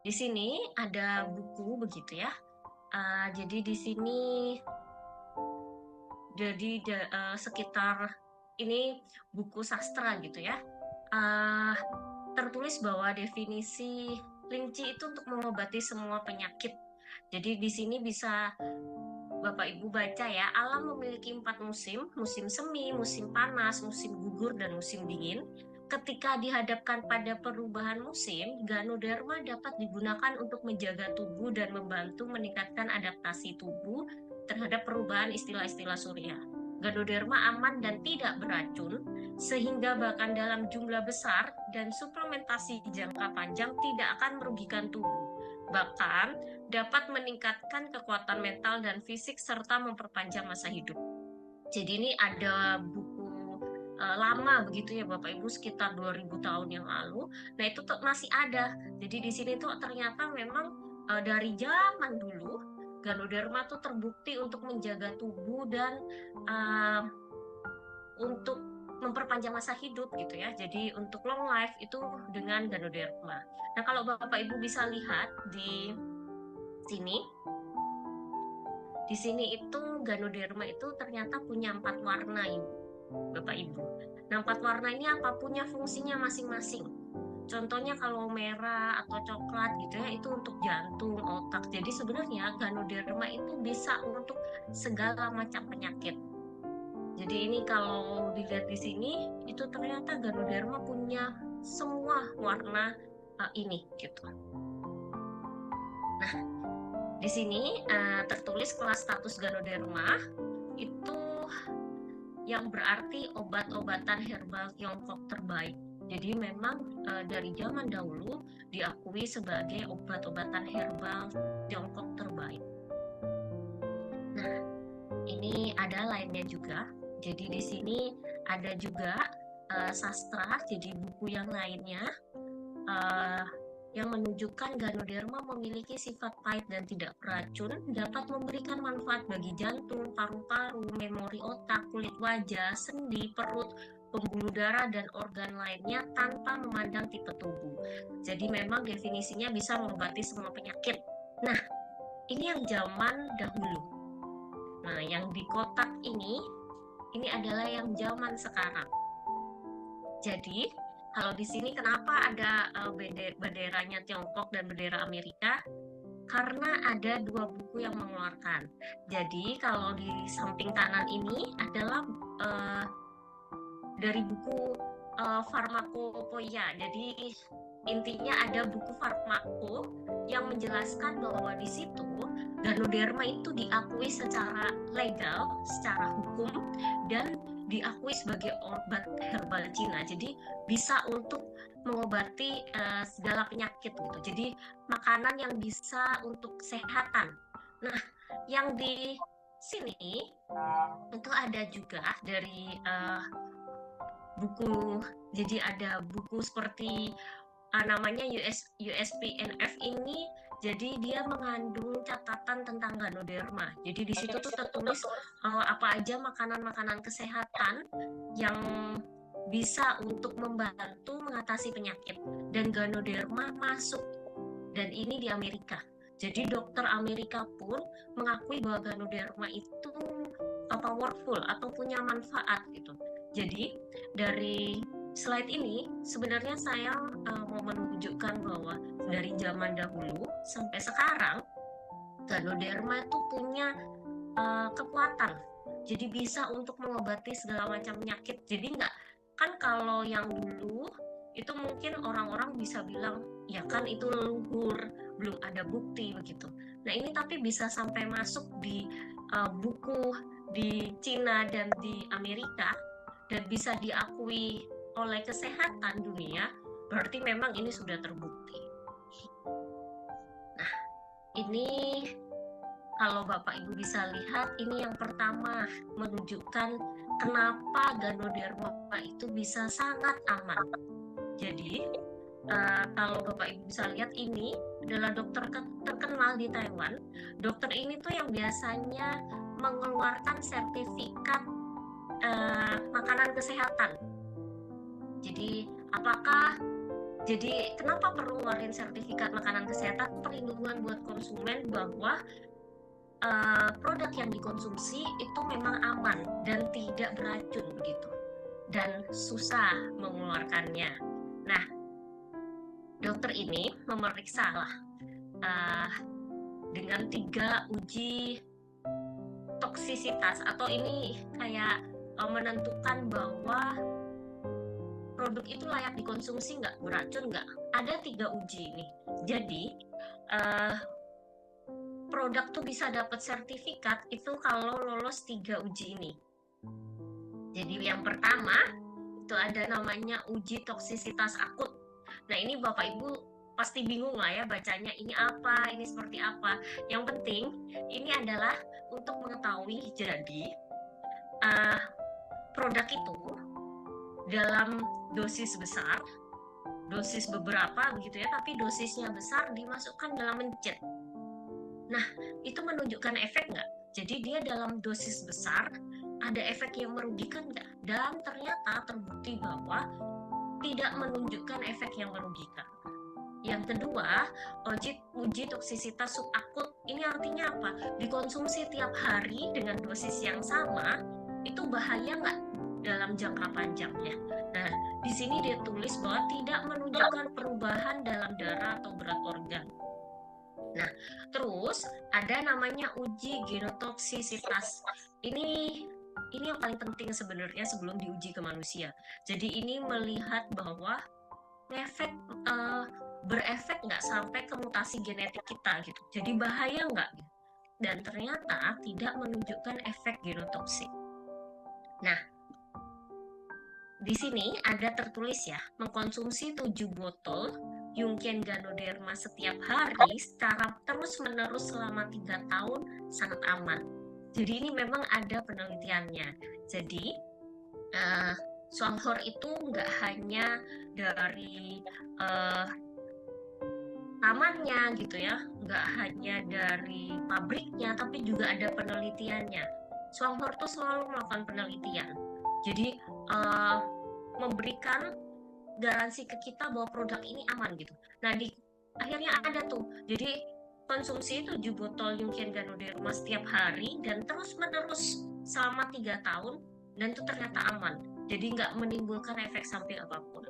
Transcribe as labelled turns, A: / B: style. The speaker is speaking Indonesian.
A: Di sini ada buku begitu ya. Jadi di sini sekitar ini buku sastra gitu ya. Uh, Tertulis bahwa definisi kelinci itu untuk mengobati semua penyakit. Jadi di sini bisa Bapak Ibu baca ya, alam memiliki 4 musim, musim semi, musim panas, musim gugur, dan musim dingin. Ketika dihadapkan pada perubahan musim, Ganoderma dapat digunakan untuk menjaga tubuh dan membantu meningkatkan adaptasi tubuh terhadap perubahan istilah-istilah surya. Ganoderma aman dan tidak beracun, sehingga bahkan dalam jumlah besar dan suplementasi jangka panjang tidak akan merugikan tubuh. Bahkan dapat meningkatkan kekuatan mental dan fisik serta memperpanjang masa hidup. Jadi ini ada buku lama begitu ya Bapak Ibu, sekitar 2000 tahun yang lalu. Nah, itu tuh masih ada. Jadi di sini tuh ternyata memang dari zaman dulu Ganoderma tuh terbukti untuk menjaga tubuh dan uh, untuk memperpanjang masa hidup gitu ya. Jadi untuk long life itu dengan Ganoderma. Nah, kalau Bapak Ibu bisa lihat di sini, di sini itu Ganoderma itu ternyata punya 4 warna, Bapak Ibu. Nah, 4 warna ini apa? Punya fungsinya masing-masing. Contohnya kalau merah atau coklat gitu ya, itu untuk jantung, otak. Jadi sebenarnya Ganoderma itu bisa untuk segala macam penyakit. Jadi ini kalau dilihat di sini, itu ternyata Ganoderma punya semua warna ini gitu. Nah, di sini tertulis kelas status Ganoderma itu yang berarti obat-obatan herbal Tiongkok terbaik. Jadi memang dari zaman dahulu diakui sebagai obat-obatan herbal Tiongkok terbaik. Nah, ini ada lainnya juga. Jadi di sini ada juga sastra, jadi buku yang lainnya uh, yang menunjukkan Ganoderma memiliki sifat pahit dan tidak beracun, dapat memberikan manfaat bagi jantung, paru-paru, memori otak, kulit wajah, sendi, perut, pembuluh darah, dan organ lainnya tanpa memandang tipe tubuh. Jadi memang definisinya bisa mengobati semua penyakit. Nah, ini yang zaman dahulu. Nah, yang di kotak ini adalah yang zaman sekarang. Jadi, kalau di sini kenapa ada benderanya Tiongkok dan bendera Amerika? Karena ada 2 buku yang mengeluarkan. Jadi, kalau di samping kanan ini adalah dari buku Farmakopoeia. Jadi, intinya ada buku farmako yang menjelaskan bahwa di situ Ganoderma itu diakui secara legal, secara hukum, dan diakui sebagai obat herbal Cina. Jadi bisa untuk mengobati segala penyakit gitu. Jadi makanan yang bisa untuk kesehatan. Nah, yang di sini itu ada juga dari buku. Jadi ada buku seperti namanya USPNF ini. Jadi dia mengandung catatan tentang Ganoderma. Jadi di situ tuh tertulis apa aja makanan-makanan kesehatan yang bisa untuk membantu mengatasi penyakit. Dan Ganoderma masuk. Dan ini di Amerika. Jadi dokter Amerika pun mengakui bahwa Ganoderma itu powerful atau punya manfaat gitu. Jadi dari slide ini sebenarnya saya mau menunjukkan bahwa dari zaman dahulu sampai sekarang Ganoderma itu punya kekuatan. Jadi bisa untuk mengobati segala macam penyakit. Jadi nggak, kan kalau yang dulu itu mungkin orang-orang bisa bilang ya kan itu leluhur, belum ada bukti begitu. Nah ini tapi bisa sampai masuk di buku di Cina dan di Amerika dan bisa diakui oleh kesehatan dunia, berarti memang ini sudah terbukti. Nah, ini kalau Bapak Ibu bisa lihat, ini yang pertama menunjukkan kenapa Ganoderma itu bisa sangat aman. Jadi, kalau Bapak Ibu bisa lihat, ini adalah dokter terkenal di Taiwan. Dokter ini tuh yang biasanya mengeluarkan sertifikat makanan kesehatan. Jadi apakah Jadi kenapa perlu ngeluarin sertifikat makanan kesehatan? Perlindungan buat konsumen bahwa produk yang dikonsumsi itu memang aman dan tidak beracun begitu, dan susah mengeluarkannya. Nah, dokter ini memeriksa lah dengan 3 uji toksisitas, atau ini kayak menentukan bahwa produk itu layak dikonsumsi nggak, beracun nggak. Ada 3 uji ini. Jadi produk tuh bisa dapat sertifikat itu kalau lolos 3 uji ini. Jadi yang pertama itu ada namanya uji toksisitas akut. Nah, ini Bapak Ibu pasti bingung lah ya bacanya, ini apa, ini seperti apa. Yang penting ini adalah untuk mengetahui jadi produk itu dalam dosis besar, dosis beberapa begitu ya, tapi dosisnya besar dimasukkan dalam mencet. Nah, itu menunjukkan efek nggak? Jadi dia dalam dosis besar, ada efek yang merugikan nggak? Dan ternyata terbukti bahwa tidak menunjukkan efek yang merugikan. Yang kedua, uji toksisitas subakut. Ini artinya apa? Dikonsumsi tiap hari dengan dosis yang sama, itu bahaya nggak dalam jangka panjangnya? Nah, di sini dia tulis bahwa tidak menunjukkan perubahan dalam darah atau berat organ. Nah, terus ada namanya uji genotoksisitas. Ini yang paling penting sebenarnya sebelum diuji ke manusia. Jadi ini melihat bahwa berefek nggak sampai ke mutasi genetik kita gitu. Jadi bahaya nggak? Dan ternyata tidak menunjukkan efek genotoksik. Nah, di sini ada tertulis ya, mengkonsumsi 7 botol Jungian Ganoderma setiap hari secara terus-menerus selama 3 tahun sangat aman. Jadi ini memang ada penelitiannya. Jadi Swanghor itu nggak hanya dari tamannya gitu ya, nggak hanya dari pabriknya, tapi juga ada penelitiannya. Swanghor tuh selalu melakukan penelitian. Jadi memberikan garansi ke kita bahwa produk ini aman gitu. Nah, akhirnya ada tuh. Jadi konsumsi 7 botol Jungian Ganoderma setiap hari dan terus menerus selama 3 tahun, dan itu ternyata aman. Jadi nggak menimbulkan efek samping apapun.